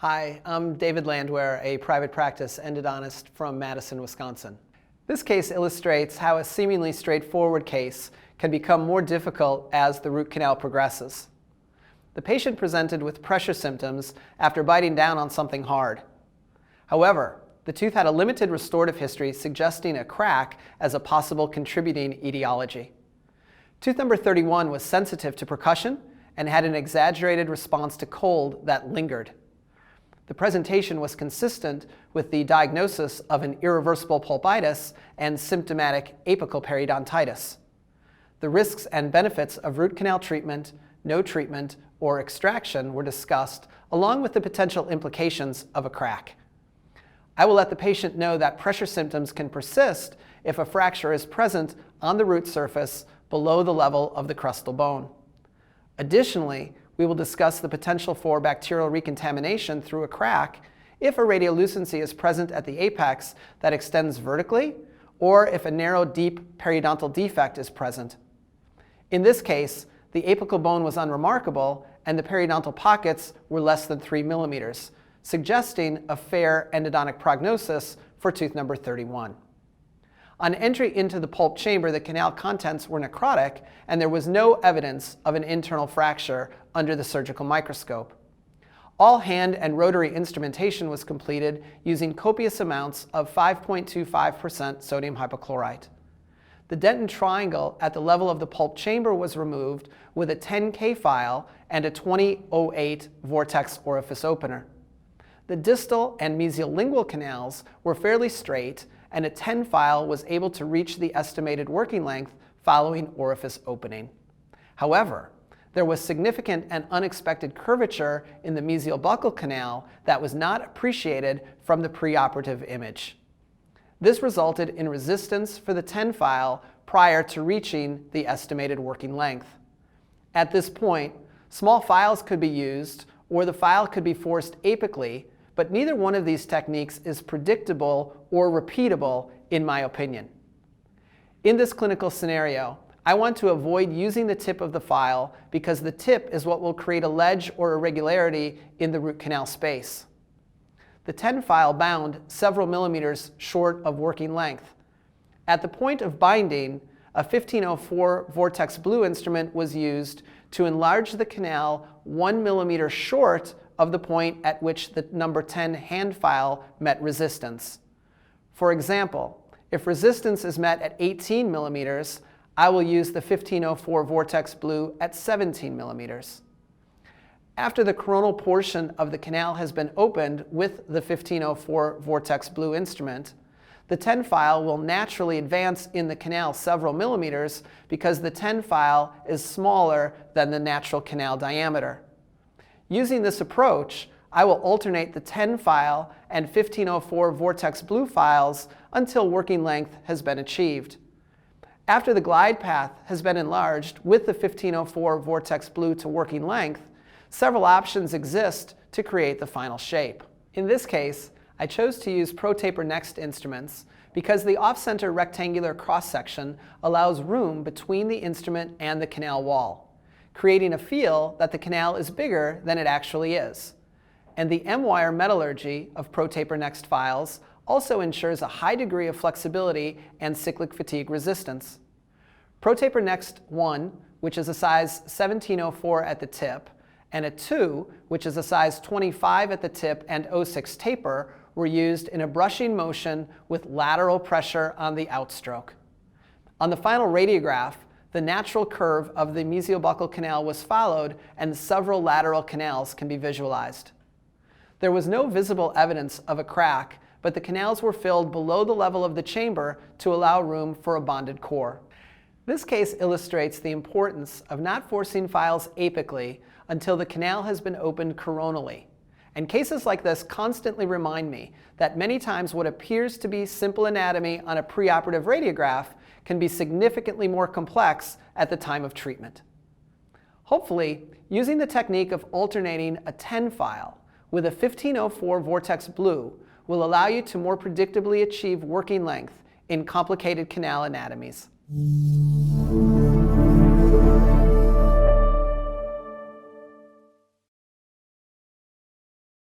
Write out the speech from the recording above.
Hi, I'm David Landwehr, a private practice endodontist from Madison, Wisconsin. This case illustrates how a seemingly straightforward case can become more difficult as the root canal progresses. The patient presented with pressure symptoms after biting down on something hard. However, the tooth had a limited restorative history suggesting a crack as a possible contributing etiology. Tooth number 31 was sensitive to percussion and had an exaggerated response to cold that lingered. The presentation was consistent with the diagnosis of an irreversible pulpitis and symptomatic apical periodontitis. The risks and benefits of root canal treatment, no treatment, or extraction were discussed, along with the potential implications of a crack. I will let the patient know that pressure symptoms can persist if a fracture is present on the root surface below the level of the crustal bone. Additionally, we will discuss the potential for bacterial recontamination through a crack if a radiolucency is present at the apex that extends vertically, or if a narrow, deep periodontal defect is present. In this case, the apical bone was unremarkable and the periodontal pockets were less than 3 millimeters, suggesting a fair endodontic prognosis for tooth number 31. On entry into the pulp chamber, the canal contents were necrotic and there was no evidence of an internal fracture under the surgical microscope. All hand and rotary instrumentation was completed using copious amounts of 5.25% sodium hypochlorite. The dentin triangle at the level of the pulp chamber was removed with a 10K file and a 2008 Vortex orifice opener. The distal and mesial lingual canals were fairly straight and a 10 file was able to reach the estimated working length following orifice opening. However, there was significant and unexpected curvature in the mesial buccal canal that was not appreciated from the preoperative image. This resulted in resistance for the 10 file prior to reaching the estimated working length. At this point, small files could be used or the file could be forced apically, but neither one of these techniques is predictable or repeatable in my opinion. In this clinical scenario, I want to avoid using the tip of the file because the tip is what will create a ledge or irregularity in the root canal space. The 10 file bound several millimeters short of working length. At the point of binding, a 1504 Vortex Blue instrument was used to enlarge the canal 1 millimeter short of the point at which the number 10 hand file met resistance. For example, if resistance is met at 18 millimeters, I will use the 1504 Vortex Blue at 17 millimeters. After the coronal portion of the canal has been opened with the 1504 Vortex Blue instrument, the 10 file will naturally advance in the canal several millimeters because the 10 file is smaller than the natural canal diameter. Using this approach, I will alternate the 10 file and 1504 Vortex Blue files until working length has been achieved. After the glide path has been enlarged with the 1504 Vortex Blue to working length, several options exist to create the final shape. In this case, I chose to use ProTaber Next instruments because the off-center rectangular cross-section allows room between the instrument and the canal wall, creating a feel that the canal is bigger than it actually is. And the M-wire metallurgy of ProTaber Next files also ensures a high degree of flexibility and cyclic fatigue resistance. ProTaber Next 1, which is a size 1704 at the tip, and a 2, which is a size 25 at the tip and 06 taper, were used in a brushing motion with lateral pressure on the outstroke. On the final radiograph, the natural curve of the mesiobuccal canal was followed and several lateral canals can be visualized. There was no visible evidence of a crack, but the canals were filled below the level of the chamber to allow room for a bonded core. This case illustrates the importance of not forcing files apically until the canal has been opened coronally. And cases like this constantly remind me that many times what appears to be simple anatomy on a preoperative radiograph can be significantly more complex at the time of treatment. Hopefully, using the technique of alternating a 10 file with a 1504 Vortex Blue will allow you to more predictably achieve working length in complicated canal anatomies.